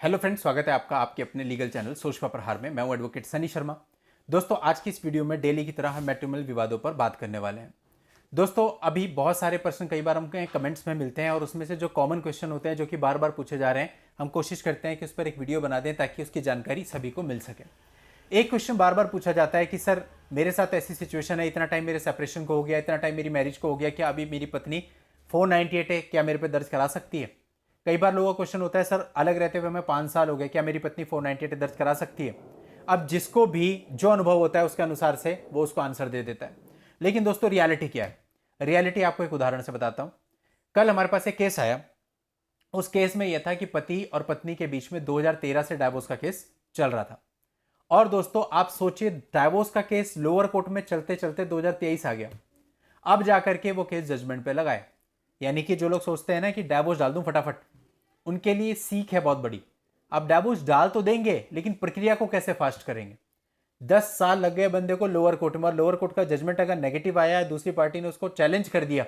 Hello friends, स्वागत है आपका आपके अपने लीगल चैनल सोशपा प्रहार में। मैं हूं एडवोकेट सनी शर्मा। दोस्तों, आज की इस वीडियो में डेली की तरह हम मैट्रिमोनियल विवादों पर बात करने वाले हैं। दोस्तों, अभी बहुत सारे प्रश्न कई बार हमको कमेंट्स में मिलते हैं और उसमें से जो कॉमन क्वेश्चन होते हैं जो कि बार बार पूछे जा रहे हैं, हम कोशिश करते हैं कि उस पर एक वीडियो बना दें ताकि उसकी जानकारी सभी को मिल सके। एक क्वेश्चन बार बार पूछा जाता है कि सर, मेरे साथ ऐसी सिचुएशन है, इतना टाइम मेरे सेपरेशन को हो गया, इतना टाइम मेरी मैरिज को हो गया, क्या अभी मेरी पत्नी 498 है, क्या मेरे पे दर्ज करा सकती है? कई बार लोगों का क्वेश्चन होता है, सर अलग रहते हुए हमें 5 साल हो गए, क्या मेरी पत्नी 498 दर्ज करा सकती है? अब जिसको भी जो अनुभव होता है उसके अनुसार से वो उसको आंसर दे देता है। लेकिन दोस्तों, रियलिटी क्या है? रियलिटी आपको एक उदाहरण से बताता हूं। कल हमारे पास एक केस आया। उस केस में यह था कि पति और पत्नी के बीच में 2013 से डाइवोर्स का केस चल रहा था। और दोस्तों, आप सोचिए, डाइवोर्स का केस लोअर कोर्ट में चलते चलते 2023 आ गया। अब जाकर के वो केस जजमेंट पे लगाए। यानी कि जो लोग सोचते हैं ना कि डाइवोर्स डाल दूं फटाफट, उनके लिए सीख है बहुत बड़ी। अब डाइवोर्स डाल तो देंगे, लेकिन प्रक्रिया को कैसे फास्ट करेंगे? 10 साल लग गए बंदे को लोअर कोर्ट में, और लोअर कोर्ट का जजमेंट अगर नेगेटिव आया है, दूसरी पार्टी ने उसको चैलेंज कर दिया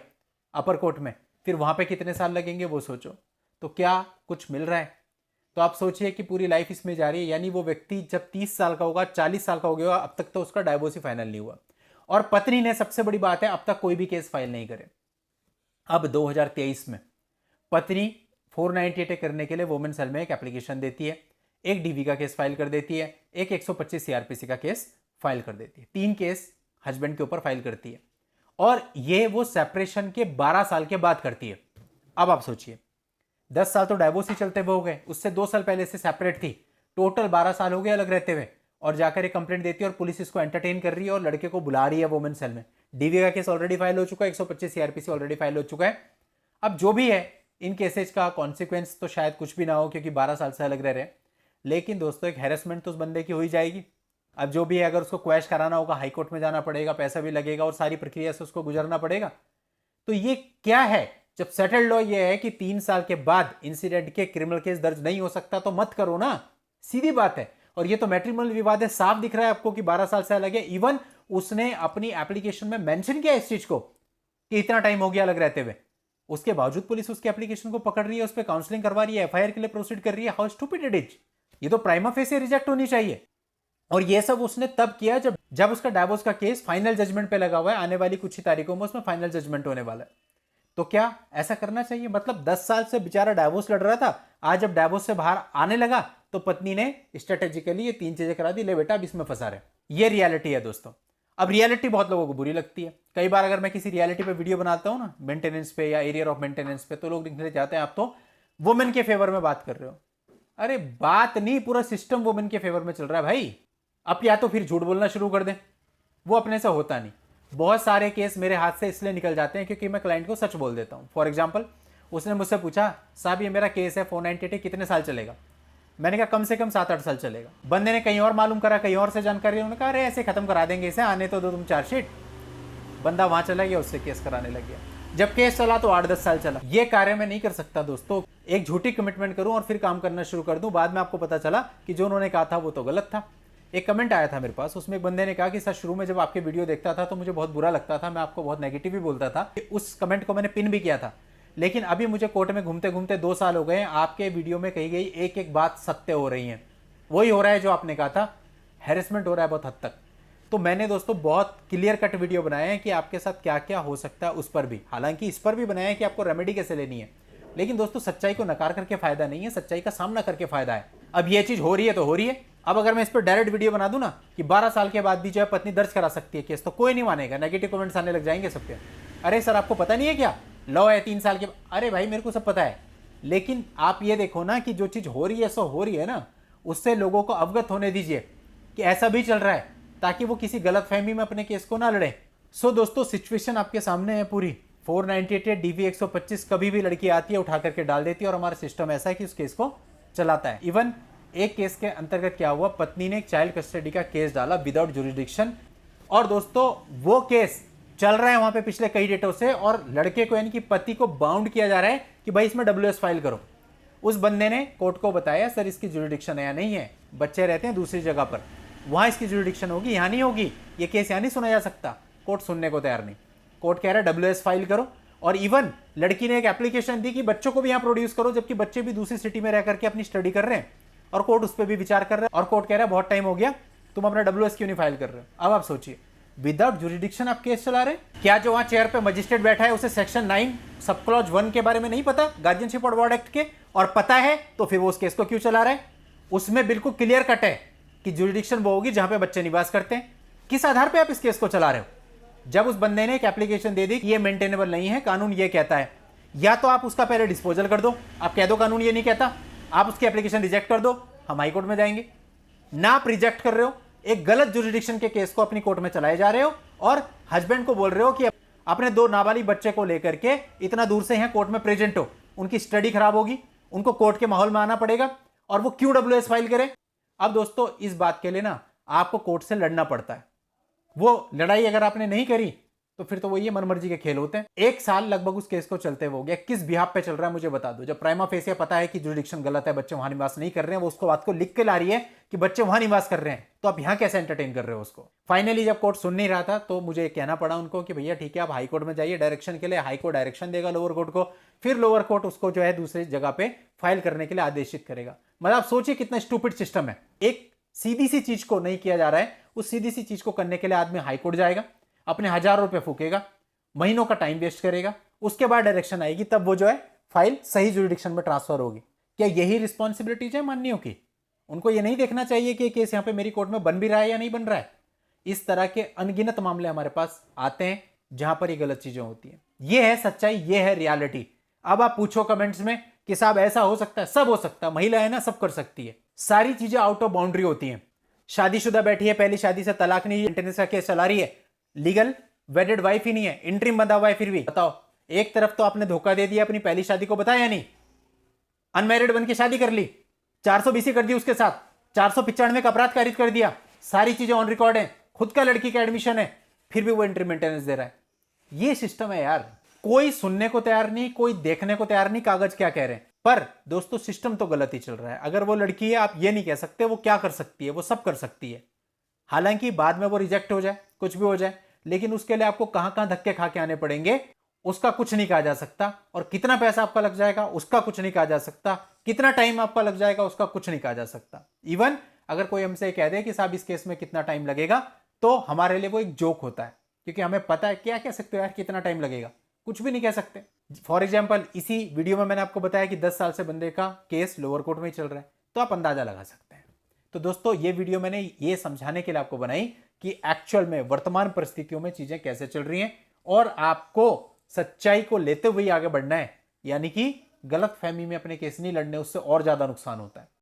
अपर कोर्ट में, फिर वहां पे कितने साल लगेंगे वो सोचो। तो क्या कुछ मिल रहा है? तो आप सोचिए कि पूरी लाइफ इसमें जा रही है। यानी वो व्यक्ति जब 30 साल का होगा, 40 साल का हो गया, अब तक तो उसका डाइवोर्स ही फाइनल नहीं हुआ। और पत्नी ने, सबसे बड़ी बात है, अब तक कोई भी केस फाइल नहीं करे। अब 2023 में पत्नी 498 करने के लिए वुमेन सेल में एक एप्लीकेशन देती है, एक डीवी का केस फाइल कर देती है, एक 125 सीआरपीसी का केस फाइल कर देती है। 3 केस हस्बैंड के ऊपर फाइल करती है, और ये वो सेपरेशन के 12 साल के बाद करती है। अब आप सोचिए, 10 साल तो डाइवोर्स ही चलते हुए हो गए, उससे 2 साल पहले से सेपरेट थी, टोटल 12 साल हो गए अलग रहते हुए, और जाकर एक कंप्लेंट देती है और पुलिस इसको एंटरटेन कर रही है और लड़के को बुला रही है वुमेन सेल में। डीवी का केस ऑलरेडी फाइल हो चुका है, 125 सीआरपीसी ऑलरेडी फाइल हो चुका है। अब जो भी है, इन केसेज का कॉन्सिक्वेंस तो शायद कुछ भी ना हो, क्योंकि 12 साल से अलग रह रहे हैं। लेकिन दोस्तों, एक हैरेसमेंट तो उस बंदे की हो ही जाएगी। अब जो भी है, अगर उसको क्वैश कराना होगा, हाईकोर्ट में जाना पड़ेगा, पैसा भी लगेगा और सारी प्रक्रिया से उसको गुजरना पड़ेगा। तो ये क्या है? जब सेटल्ड लॉ ये है कि 3 साल के बाद इंसिडेंट के क्रिमिनल केस दर्ज नहीं हो सकता, तो मत करो ना, सीधी बात है। और ये तो मैट्रिमोनियल विवाद है, साफ दिख रहा है आपको कि 12 साल से अलग है। इवन उसने अपनी एप्लीकेशन में मेंशन किया इस चीज को कि इतना टाइम हो गया अलग रहते हुए। उसके बावजूद पुलिस उसके एप्लीकेशन को पकड़ रही है, उस पर काउंसलिंग करवा रही है, एफआईआर के लिए प्रोसीड कर रही है। How stupid it is! ये तो प्राइमा फेसी रिजेक्ट होनी चाहिए। और ये सब उसने तब किया जब उसका डाइवोर्स का केस फाइनल जजमेंट पे लगा हुआ है। आने वाली कुछ ही तारीखों में उसमें फाइनल जजमेंट होने वाला है। तो क्या ऐसा करना चाहिए? मतलब 10 साल से बेचारा डाइवोर्स लड़ रहा था, आज जब डाइवोर्स से बाहर आने लगा तो पत्नी ने स्ट्रेटेजिकली ये 3 चीजें करा दी, ले बेटा अब इसमें फंसा रहे। ये रियलिटी है दोस्तों। अब रियलिटी बहुत लोगों को बुरी लगती है। कई बार अगर मैं किसी रियलिटी पे वीडियो बनाता हूं ना, मेंटेनेंस पे या एरियर ऑफ मेंटेनेंस पे, तो लोग लिखने जाते हैं आप तो वुमेन के फेवर में बात कर रहे हो। अरे बात नहीं, पूरा सिस्टम वुमेन के फेवर में चल रहा है भाई। अब या तो फिर झूठ बोलना शुरू कर दें, वो अपने से होता नहीं। बहुत सारे केस मेरे हाथ से इसलिए निकल जाते हैं क्योंकि मैं क्लाइंट को सच बोल देता हूं। फॉर एग्जाम्पल, उसने मुझसे पूछा, साहब ये मेरा केस है 498 कितने साल चलेगा? मैंने कहा कम से कम 7-8 साल चलेगा। बंदे ने कहीं और मालूम करा, कहीं और से जानकारी, उन्होंने कहा अरे ऐसे खत्म करा देंगे इसे, आने तो दो तुम चार्जशीट। बंदा वहां चला गया, उससे केस कराने लग गया। जब केस चला तो 8-10 साल चला। ये कार्य मैं नहीं कर सकता दोस्तों। एक झूठी कमिटमेंट करूं और फिर काम करना शुरू कर दूं, बाद में आपको पता चला कि जो उन्होंने कहा था वो तो गलत था। एक कमेंट आया था मेरे पास, उसमें एक बंदे ने कहा कि सर, शुरू में जब आपके वीडियो देखता था तो मुझे बहुत बुरा लगता था, मैं आपको बहुत नेगेटिव भी बोलता था। उस कमेंट को मैंने पिन भी किया था, लेकिन अभी मुझे कोर्ट में घूमते घूमते 2 साल हो गए, आपके वीडियो में कही गई एक एक बात सत्य हो रही है। वही हो रहा है जो आपने कहा था, हैरेसमेंट हो रहा है बहुत हद तक। तो मैंने दोस्तों बहुत क्लियर कट वीडियो बनाए हैं कि आपके साथ क्या क्या हो सकता है, उस पर भी, हालांकि इस पर भी बनाया है कि आपको रेमेडी कैसे लेनी है। लेकिन दोस्तों, सच्चाई को नकार करके फायदा नहीं है, सच्चाई का सामना करके फायदा है। अब ये चीज हो रही है तो हो रही है। अब अगर मैं इस पर डायरेक्ट वीडियो बना दूं ना कि 12 साल के बाद भी जो है पत्नी दर्ज करा सकती है केस, तो कोई नहीं मानेगा, नेगेटिव कमेंट्स आने लग जाएंगे सबके। अरे सर, आपको पता नहीं है क्या, लॉ है 3 साल के? अरे भाई, मेरे को सब पता है, लेकिन आप ये देखो ना कि जो चीज हो रही है सो हो रही है ना, उससे लोगों को अवगत होने दीजिए कि ऐसा भी चल रहा है, ताकि वो किसी गलत फहमी में अपने केस को ना लड़े। सो दोस्तों, सिचुएशन आपके सामने है पूरी। 498 डीवी 125 कभी भी लड़की आती है, उठा करके डाल देती है, और हमारा सिस्टम ऐसा है कि उस केस को चलाता है। इवन एक केस के अंतर्गत क्या हुआ, पत्नी ने एक चाइल्ड कस्टडी का केस डाला विदाउट जुरिडिक्शन, और दोस्तों वो केस चल रहा है वहां पे पिछले कई डेटों से, और लड़के को यानी कि पति को बाउंड किया जा रहा है कि भाई इसमें डब्ल्यूएस फाइल करो। उस बंदे ने कोर्ट को बताया, सर इसकी जुरिडिक्शन यहाँ नहीं है, बच्चे रहते हैं दूसरी जगह पर, वहां इसकी जुरिडिक्शन होगी, यहां नहीं होगी, ये केस यहां नहीं सुना जा सकता। कोर्ट सुनने को तैयार नहीं। कोर्ट कह रहा है डब्ल्यूएस फाइल करो, और इवन लड़की ने एक एप्लीकेशन दी कि बच्चों को भी यहां प्रोड्यूस करो, जबकि बच्चे भी दूसरी सिटी में रह करके अपनी स्टडी कर रहे हैं और कोर्ट उस पर भी विचार कर रहा है। और कोर्ट कह रहा है बहुत टाइम हो गया, तुम अपना WS क्यों नहीं फाइल कर रहे हो। अब आप सोचिए, विदाउट जुरिडिक्शन आप केस चला रहे हैं। क्या जो वहां चेयर पे मजिस्ट्रेट बैठा है उसे सेक्शन 9 सब क्लॉज 1 के बारे में नहीं पता, गार्जियनशिप और वार्ड एक्ट के, और पता है तो फिर वो उस केस को क्यों चला रहा है। उसमें बिल्कुल क्लियर कट है कि जुरिडिक्शन वो होगी जहां पे बच्चे निवास करते हैं। किस आधार पे आप इस केस को चला रहे हो? जब उस बंदे ने एक एप्लीकेशन दे दी कि ये मेंटेनेबल नहीं है, कानून ये कहता है, या तो आप उसका पहले डिस्पोजल कर दो, आप कह दो कानून ये नहीं कहता, आप उसकी एप्लीकेशन रिजेक्ट कर दो, हम हाई कोर्ट में जाएंगे। ना आप रिजेक्ट कर रहे हो, एक गलत जुरिडिक्शन के केस को अपनी कोर्ट में चलाए जा रहे हो और हस्बैंड को बोल रहे हो कि अपने 2 नाबालिग बच्चे को लेकर के इतना दूर से यहां कोर्ट में प्रेजेंट हो, उनकी स्टडी खराब होगी, उनको कोर्ट के माहौल में आना पड़ेगा, और वो क्यों WS फाइल करे। अब दोस्तों इस बात के लिए ना आपको कोर्ट से लड़ना पड़ता है। वो लड़ाई अगर आपने नहीं करी तो फिर तो वो ये मनमर्जी के खेल होते हैं। 1 साल लगभग उस केस को चलते हो गया। किस बिहाफ पे चल रहा है मुझे बता दो। जब प्राइमा फेसिया पता है कि जुरिडिक्शन गलत है, बच्चे वहां निवास नहीं कर रहे हैं, वो उसको बात को लिख के ला रही है कि बच्चे वहां निवास कर रहे हैं, तो आप यहां कैसे एंटरटेन कर रहे हो उसको। फाइनली जब कोर्ट सुन नहीं रहा था तो मुझे कहना पड़ा उनको कि भैया ठीक है, आप हाई कोर्ट में जाइए डायरेक्शन के लिए। हाई कोर्ट डायरेक्शन देगा लोअर कोर्ट को, फिर लोअर कोर्ट उसको जो है दूसरी जगह पे फाइल करने के लिए आदेशित करेगा। मतलब आप सोचिए कितना स्टूपिड सिस्टम है। एक सीधी सी चीज को नहीं किया जा रहा है, उस सीधी सी चीज को करने के लिए आदमी हाई कोर्ट जाएगा, अपने हजारों रुपए फूकेगा, महीनों का टाइम वेस्ट करेगा, उसके बाद डायरेक्शन आएगी, तब वो जो है फाइल सही जुरिडिक्शन में ट्रांसफर होगी। क्या यही रिस्पॉन्सिबिलिटीज है माननीयों की? उनको ये नहीं देखना चाहिए कि केस यहां पे मेरी कोर्ट में बन भी रहा है या नहीं बन रहा है। इस तरह के अनगिनत मामले हमारे पास आते हैं जहां पर ये गलत चीजें होती हैं। ये है सच्चाई, ये है रियलिटी। अब आप पूछो कमेंट्स में कि साहब ऐसा हो सकता है, सब हो सकता है, महिला है ना, सब कर सकती है। सारी चीजें आउट ऑफ बाउंड्री होती हैं। शादीशुदा बैठी है, पहली शादी से तलाक नहीं, मेंटेनेंस का केस चला रही है, लीगल वेडेड वाइफ ही नहीं है, इंटरिम बंधा हुआ है, फिर भी बताओ। एक तरफ तो आपने धोखा दे दिया, अपनी पहली शादी को बताया नहीं, अनमैरिड बन के शादी कर ली, 420 कर दी उसके साथ, 495 का अपराध कारित कर दिया, सारी चीजें ऑन रिकॉर्ड है, खुद का लड़की का एडमिशन है, फिर भी वो इंटरिम मेंटेनेंस दे रहा है। ये सिस्टम है यार। कोई सुनने को तैयार नहीं, कोई देखने को तैयार नहीं, कागज क्या कह रहे हैं। पर दोस्तों सिस्टम तो गलत ही चल रहा है। अगर वो लड़की है, आप ये नहीं कह सकते वो क्या कर सकती है, वो सब कर सकती है। हालांकि बाद में वो रिजेक्ट हो जाए, कुछ भी हो जाए, लेकिन उसके लिए आपको कहां कहां धक्के खा के आने पड़ेंगे उसका कुछ नहीं कहा जा सकता। और कितना पैसा आपका लग जाएगा उसका कुछ नहीं कहा जा सकता। कितना टाइम आपका लग जाएगा उसका कुछ नहीं कहा जा सकता। इवन अगर कोई हमसे कह दे कि साहब इस केस में कितना टाइम लगेगा, तो हमारे लिए वो एक जोक होता है, क्योंकि हमें पता है क्या कह सकते हो यार, कितना टाइम लगेगा, कुछ भी नहीं कह सकते। फॉर एग्जाम्पल इसी वीडियो में मैंने आपको बताया कि 10 साल से बंदे का केस लोअर कोर्ट में ही चल रहा है, तो आप अंदाजा लगा सकते हैं। तो दोस्तों ये वीडियो मैंने ये समझाने के लिए आपको बनाई कि एक्चुअल में वर्तमान परिस्थितियों में चीजें कैसे चल रही हैं, और आपको सच्चाई को लेते हुए आगे बढ़ना है। यानी कि गलत फहमी में अपने केस नहीं लड़ने, उससे और ज्यादा नुकसान होता है।